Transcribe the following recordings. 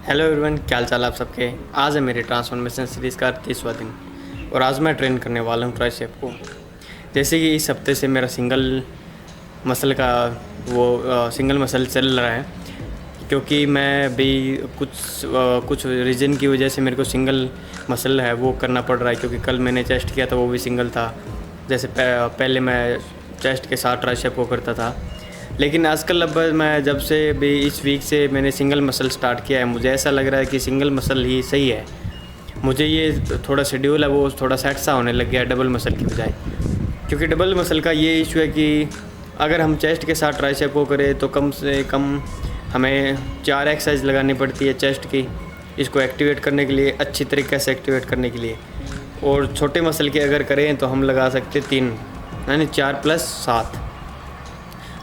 Hello everyone, क्या हाल चाल आप सबके। आज है मेरी ट्रांसफॉर्मेशन सीरीज़ का 30वां दिन और आज मैं ट्रेन करने वाला हूँ ट्राइसेप को। जैसे कि इस हफ्ते से मेरा मसल का सिंगल मसल चल रहा है, क्योंकि मैं भी कुछ रीज़न की वजह से मेरे को सिंगल मसल है वो करना पड़ रहा है। क्योंकि कल मैंने चेस्ट किया था, वो भी सिंगल था। जैसे पहले मैं चेस्ट के साथ ट्राइसेप को करता था, लेकिन आजकल अब मैं जब से भी इस वीक से मैंने सिंगल मसल स्टार्ट किया है, मुझे ऐसा लग रहा है कि सिंगल मसल ही सही है। मुझे ये थोड़ा शेड्यूल है वो थोड़ा सेट सा होने लग गया है डबल मसल की बजाय। क्योंकि डबल मसल का ये इशू है कि अगर हम चेस्ट के साथ ट्राइसेप को करें तो कम से कम हमें 4 एक्सरसाइज लगानी पड़ती है चेस्ट की, इसको एक्टिवेट करने के लिए, अच्छी तरीके से एक्टिवेट करने के लिए। और छोटे मसल के अगर करें तो हम लगा सकते 3, यानी 4 + 7।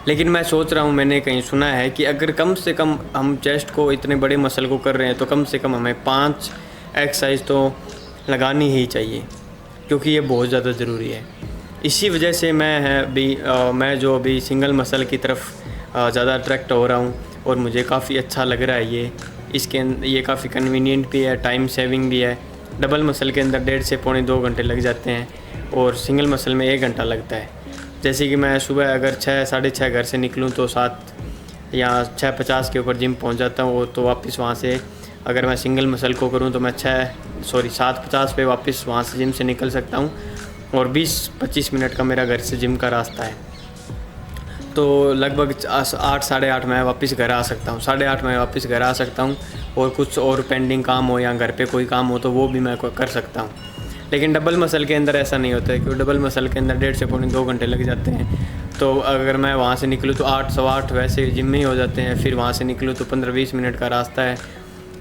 लेकिन मैं सोच रहा हूँ, मैंने कहीं सुना है कि अगर कम से कम हम चेस्ट को इतने बड़े मसल को कर रहे हैं तो कम से कम हमें 5 एक्सरसाइज तो लगानी ही चाहिए, क्योंकि ये बहुत ज़्यादा ज़रूरी है। इसी वजह से मैं जो अभी सिंगल मसल की तरफ ज़्यादा अट्रैक्ट हो रहा हूँ और मुझे काफ़ी अच्छा लग रहा है। ये काफ़ी कन्वीनियंट भी है, टाइम सेविंग भी है। डबल मसल के अंदर 1.5 से पौने 2 घंटे लग जाते हैं और सिंगल मसल में 1 घंटा लगता है। जैसे कि मैं सुबह अगर 6 साढ़े 6 घर से निकलूँ तो 7 या 6:50 के ऊपर जिम पहुंच जाता हूँ। तो वापस वहाँ से अगर मैं सिंगल मसल को करूँ तो मैं 7:50 पे वापस वहाँ से जिम से निकल सकता हूँ और 20-25 मिनट का मेरा घर से जिम का रास्ता है। तो लगभग 8 साढ़े 8 मैं वापस घर आ सकता हूँ, 8:30 मैं वापस घर आ सकता हूँ। और कुछ और पेंडिंग काम हो या घर पे कोई काम हो तो वो भी मैं कर सकता हूँ। लेकिन डबल मसल के अंदर ऐसा नहीं होता है, क्योंकि डबल मसल के अंदर 1.5 से पौने 2 घंटे लग जाते हैं। तो अगर मैं वहाँ से निकलूँ तो 8 सवा 8 वैसे जिम में ही हो जाते हैं। फिर वहाँ से निकलूँ तो 15-20 मिनट का रास्ता है,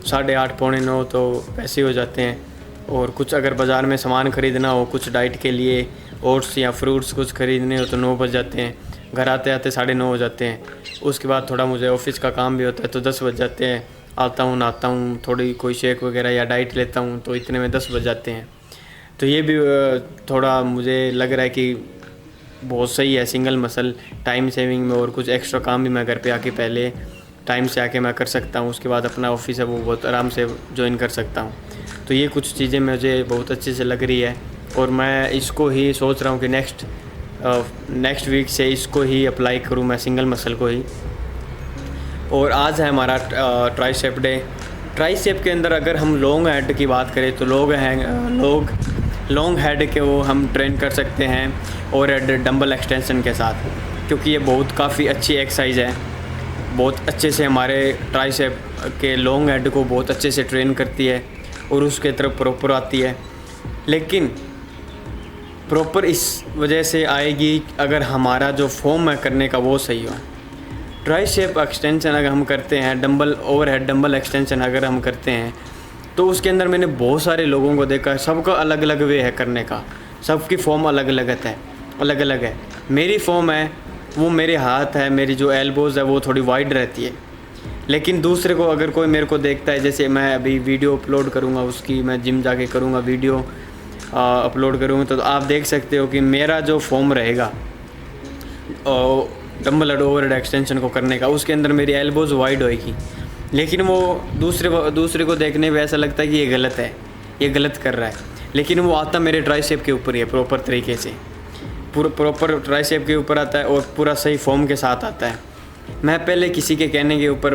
8:30 पौने 9 तो वैसे ही हो जाते हैं। और कुछ अगर बाज़ार में सामान ख़रीदना हो, कुछ डाइट के लिए ओट्स या फ्रूट्स कुछ ख़रीदने हो तो 9 बज जाते हैं। घर आते आते 9:30 हो जाते हैं। उसके बाद थोड़ा मुझे ऑफिस का काम भी होता है तो 10 बज जाते हैं। आता हूँ, नहाता हूँ, थोड़ी कोई शेक वगैरह या डाइट लेता हूँ तो इतने में 10 बज जाते हैं। तो ये भी थोड़ा मुझे लग रहा है कि बहुत सही है सिंगल मसल टाइम सेविंग में। और कुछ एक्स्ट्रा काम भी मैं घर पे आके पहले टाइम से आके मैं कर सकता हूँ, उसके बाद अपना ऑफिस है वो बहुत आराम से ज्वाइन कर सकता हूँ। तो ये कुछ चीज़ें मुझे बहुत अच्छे से लग रही है और मैं इसको ही सोच रहा हूँ कि नेक्स्ट वीक से इसको ही अप्लाई करूँ, मैं सिंगल मसल को ही। और आज है हमारा ट्राइसेप डे। ट्राइसेप के अंदर अगर हम लॉन्ग हेड की बात करें तो लॉन्ग हेड के वो हम ट्रेन कर सकते हैं और डंबल एक्सटेंशन के साथ, क्योंकि ये काफ़ी अच्छी एक्सरसाइज है। बहुत अच्छे से हमारे ट्राइसेप के लॉन्ग हेड को बहुत अच्छे से ट्रेन करती है और उसके तरफ प्रॉपर आती है। लेकिन प्रॉपर इस वजह से आएगी अगर हमारा जो फॉर्म है करने का वो सही हो। ट्राइसेप एक्सटेंशन अगर हम करते हैं, ओवरहेड डंबल एक्सटेंशन अगर हम करते हैं तो उसके अंदर मैंने बहुत सारे लोगों को देखा है, सबका अलग अलग वे है करने का, सबकी फॉर्म अलग अलग है। मेरी फॉर्म है वो, मेरे हाथ है, मेरी जो एल्बोज़ है वो थोड़ी वाइड रहती है। लेकिन दूसरे को अगर कोई मेरे को देखता है, जैसे मैं अभी वीडियो अपलोड करूँगा उसकी, मैं जिम जाके करूँगा वीडियो अपलोड करूँगा, तो आप देख सकते हो कि मेरा जो फॉर्म रहेगा डंबल ओवरहेड एक्सटेंशन को करने का, उसके अंदर मेरी एल्बोज़ वाइड होएगी। लेकिन वो दूसरे को देखने पे ऐसा लगता है कि ये गलत है, ये गलत कर रहा है। लेकिन वो आता मेरे ट्राइसेप के ऊपर ही है, प्रॉपर तरीके से प्रॉपर ट्राइसेप के ऊपर आता है और पूरा सही फॉर्म के साथ आता है। मैं पहले किसी के कहने के ऊपर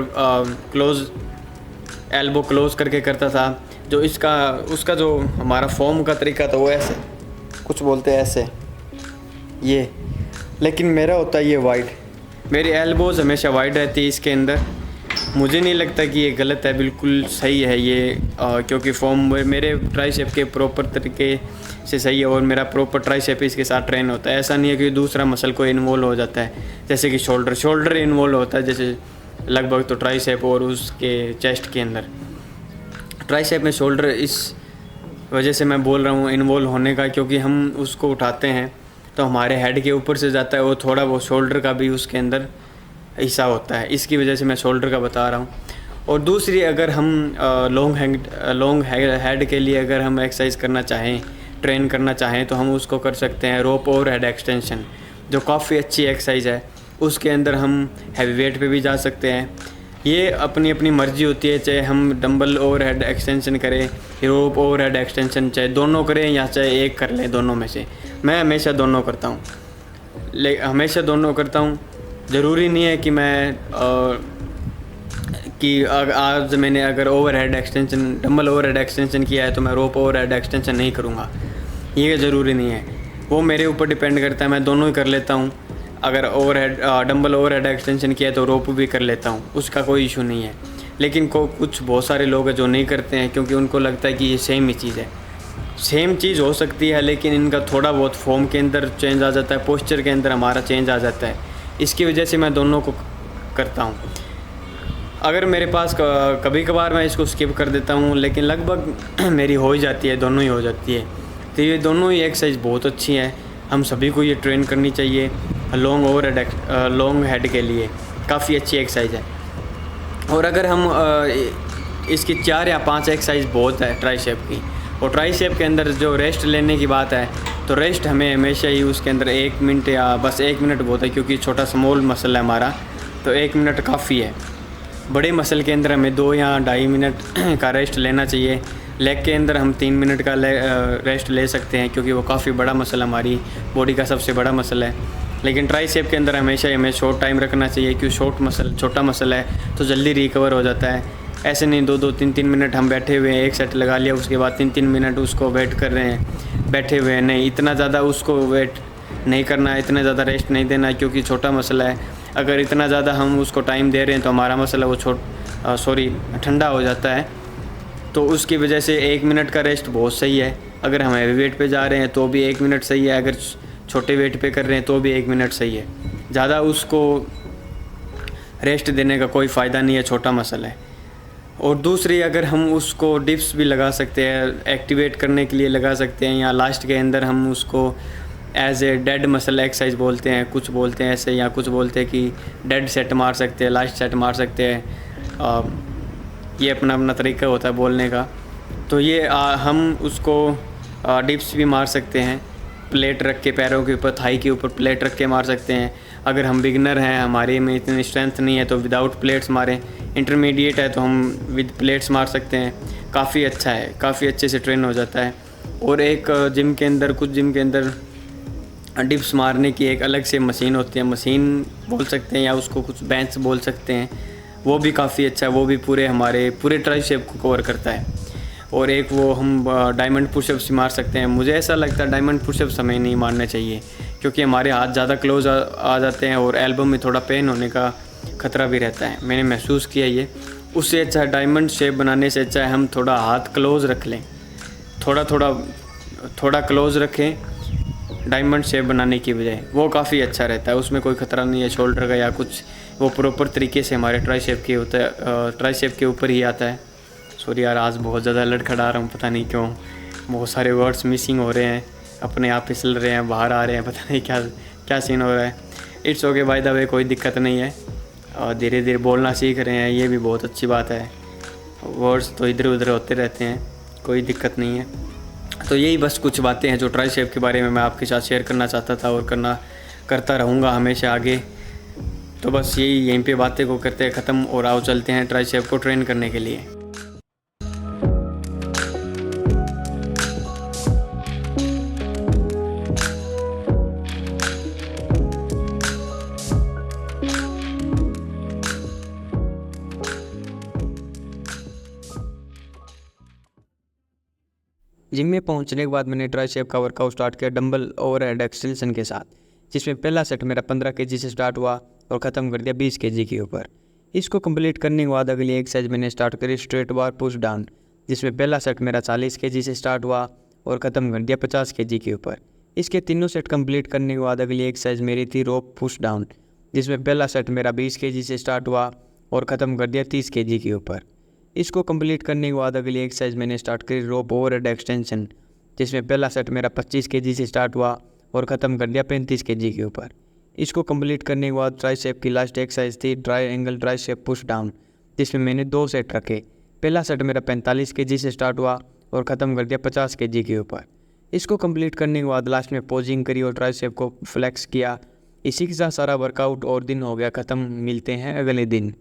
एल्बो क्लोज़ करके करता था, जो उसका जो हमारा फॉर्म का तरीका था वो ऐसे, कुछ बोलते हैं ऐसे ये, लेकिन मेरा होता है ये वाइड। मेरी एल्बोज़ हमेशा वाइड रहती है इसके अंदर। मुझे नहीं लगता कि ये गलत है, बिल्कुल सही है ये, क्योंकि फॉर्म मेरे ट्राइसेप के प्रॉपर तरीके से सही है और मेरा प्रॉपर ट्राइसेप इसके साथ ट्रेन होता है। ऐसा नहीं है कि दूसरा मसल को इन्वॉल्व हो जाता है, जैसे कि शोल्डर इन्वॉल्व होता है, जैसे लगभग तो ट्राइसेप और उसके चेस्ट के अंदर। ट्राइसेप में शोल्डर इस वजह से मैं बोल रहा हूँ इन्वॉल्व होने का, क्योंकि हम उसको उठाते हैं तो हमारे हेड के ऊपर से जाता है, वो थोड़ा वो शोल्डर का भी उसके अंदर हिस्सा होता है, इसकी वजह से मैं शोल्डर का बता रहा हूँ। और दूसरी, अगर हम लॉन्ग हेड के लिए अगर हम एक्सरसाइज करना चाहें, ट्रेन करना चाहें, तो हम उसको कर सकते हैं रोप ओवरहेड एक्सटेंशन, जो काफ़ी अच्छी एक्सरसाइज है। उसके अंदर हम हैवी वेट पे भी जा सकते हैं, ये अपनी अपनी मर्ज़ी होती है, चाहे हम डंबल ओवरहेड एक्सटेंशन करें, रोप ओवरहेड एक्सटेंशन चाहे दोनों करें या चाहे एक कर लें, दोनों में से। मैं हमेशा दोनों करता हूँ, हमेशा दोनों करता हूँ। ज़रूरी नहीं है कि मैं आज मैंने अगर overhead extension dumbbell overhead extension किया है तो मैं रोप ओवरहेड एक्सटेंशन नहीं करूँगा, ये ज़रूरी नहीं है। वो मेरे ऊपर डिपेंड करता है, मैं दोनों ही कर लेता हूँ। अगर ओवरहेड डंबल ओवरहेड एक्सटेंशन किया है तो रोप भी कर लेता हूँ, उसका कोई इशू नहीं है। लेकिन कुछ बहुत सारे लोग हैं जो नहीं करते हैं, क्योंकि उनको लगता है कि ये सेम ही चीज़ है। सेम चीज़ हो सकती है, लेकिन इनका थोड़ा बहुत फॉर्म के अंदर चेंज आ जाता है, पोस्चर के अंदर हमारा चेंज आ जाता है। इसकी वजह से मैं दोनों को करता हूँ। अगर मेरे पास कभी कभार मैं इसको स्किप कर देता हूँ, लेकिन लगभग मेरी हो ही जाती है, दोनों ही हो जाती है। तो ये दोनों ही एक्सरसाइज बहुत अच्छी है, हम सभी को ये ट्रेन करनी चाहिए। लॉन्ग हेड के लिए काफ़ी अच्छी एक्सरसाइज है। और अगर हम इसकी 4 या 5 एक्सरसाइज बहुत है ट्राइसेप की। और ट्राइसेप के अंदर जो रेस्ट लेने की बात है, तो रेस्ट हमें हमेशा ही उसके अंदर 1 मिनट या बस 1 मिनट बहुत है, क्योंकि छोटा स्मॉल मसल है हमारा, तो 1 मिनट काफ़ी है। बड़े मसल के अंदर हमें 2 या 2.5 मिनट का रेस्ट लेना चाहिए। लेग के अंदर हम 3 मिनट का रेस्ट ले सकते हैं, क्योंकि वो काफ़ी बड़ा मसल हमारी बॉडी का सबसे बड़ा मसल है। लेकिन ट्राइसेप के अंदर हमेशा हमें शॉर्ट टाइम रखना चाहिए, क्योंकि छोटा मसल है तो जल्दी रिकवर हो जाता है। ऐसे नहीं 2-2 3-3 मिनट हम बैठे हुए हैं, एक सेट लगा लिया, उसके बाद 3-3 मिनट उसको वेट कर रहे हैं, बैठे हुए हैं। नहीं, इतना ज़्यादा उसको वेट नहीं करना है, इतना ज़्यादा रेस्ट नहीं देना है, क्योंकि छोटा मसला है। अगर इतना ज़्यादा हम उसको टाइम दे रहे हैं तो हमारा मसला वो ठंडा हो जाता है। तो उसकी वजह से 1 मिनट का रेस्ट बहुत सही है। अगर हम हैवी वेट पे जा रहे हैं तो भी 1 मिनट सही है, अगर छोटे वेट पे कर रहे हैं तो भी 1 मिनट सही है। ज़्यादा उसको रेस्ट देने का कोई फ़ायदा नहीं है, छोटा मसल है। और दूसरी, अगर हम उसको डिप्स भी लगा सकते हैं, एक्टिवेट करने के लिए लगा सकते हैं, या लास्ट के अंदर हम उसको as a dead muscle exercise बोलते हैं, कुछ बोलते हैं ऐसे, या कुछ बोलते हैं कि डेड सेट मार सकते हैं, लास्ट सेट मार सकते हैं। ये अपना अपना तरीका होता है बोलने का। तो ये हम उसको डिप्स भी मार सकते हैं, प्लेट रख के पैरों के ऊपर, थाई के ऊपर प्लेट रख के मार सकते हैं। अगर हम बिगनर हैं, हमारे में इतनी स्ट्रेंथ नहीं है, तो विदाउट प्लेट्स मारें। इंटरमीडिएट है तो हम विद प्लेट्स मार सकते हैं। काफ़ी अच्छा है, काफ़ी अच्छे से ट्रेन हो जाता है। और एक कुछ जिम के अंदर डिप्स मारने की एक अलग से मशीन होती है, मशीन बोल सकते हैं या उसको कुछ बेंच बोल सकते हैं, वो भी काफ़ी अच्छा है। वो भी हमारे पूरे ट्राइसेप को कवर करता है। और एक वो हम डायमंड पुशअप्स मार सकते हैं। मुझे ऐसा लगता है डायमंड पुशअप्स हमें नहीं मारने चाहिए, क्योंकि हमारे हाथ ज़्यादा क्लोज आ जाते हैं और एल्बो में थोड़ा पेन होने का ख़तरा भी रहता है। मैंने महसूस किया ये। उससे अच्छा डायमंड शेप बनाने से अच्छा है हम थोड़ा हाथ क्लोज रख लें, थोड़ा क्लोज रखें डायमंड शेप बनाने की बजाय, वो काफ़ी अच्छा रहता है। उसमें कोई ख़तरा नहीं है शोल्डर का या कुछ, वो प्रॉपर तरीके से हमारे ट्राइसेप के ऊपर ही आता है। सॉरी यार, आज बहुत ज़्यादा लड़खड़ा रहा हूँ, पता नहीं क्यों, बहुत सारे वर्ड्स मिसिंग हो रहे हैं, अपने आप फिसल रहे हैं, बाहर आ रहे हैं, पता नहीं क्या सीन हो रहा है। It's okay by the way, कोई दिक्कत नहीं है। और धीरे धीरे बोलना सीख रहे हैं, ये भी बहुत अच्छी बात है। वर्ड्स तो इधर उधर होते रहते हैं, कोई दिक्कत नहीं है। तो यही बस कुछ बातें हैं जो ट्राइसेप के बारे में मैं आपके साथ शेयर करना चाहता था और करता रहूँगा हमेशा आगे। तो बस यहीं पे बातें को करते ख़त्म, और आओ चलते हैं ट्राइसेप को ट्रेन करने के लिए। जिम में पहुंचने के बाद मैंने ट्राइसेप का वर्कआउट स्टार्ट किया डंबल ओवरहेड एक्सटेंशन के साथ, जिसमें पहला सेट मेरा 15 kg से स्टार्ट हुआ और ख़त्म कर दिया 20 kg के ऊपर। इसको कंप्लीट करने के बाद अगली एक्सरसाइज मैंने स्टार्ट करी स्ट्रेट बार पुश डाउन, जिसमें पहला सेट मेरा 40 kg से स्टार्ट हुआ और ख़त्म कर दिया 50 kg के ऊपर। इसके तीनों सेट कंप्लीट करने के बाद अगली एक्सरसाइज मेरी थी रोप पुश डाउन, जिसमें पहला सेट मेरा 20 kg से स्टार्ट हुआ और ख़त्म कर दिया 30 kg के ऊपर। इसको कंप्लीट करने के बाद अगली एक्सरसाइज मैंने स्टार्ट करी रोप ओवरहेड एक्सटेंशन, जिसमें पहला सेट मेरा 25 kg से स्टार्ट हुआ और ख़त्म कर दिया 35 kg के ऊपर। इसको कंप्लीट करने के बाद ट्राइसेप की लास्ट एक्सरसाइज थी ट्रायंगल ट्राइसेप पुश डाउन, जिसमें मैंने 2 सेट रखे। पहला सेट मेरा 45 kg से स्टार्ट हुआ और ख़त्म कर दिया 50 kg के ऊपर। इसको कंप्लीट करने के बाद लास्ट में पोजिंग करी और ट्राइसेप को फ्लेक्स किया। इसी के साथ सारा वर्कआउट और दिन हो गया ख़त्म। मिलते हैं अगले दिन।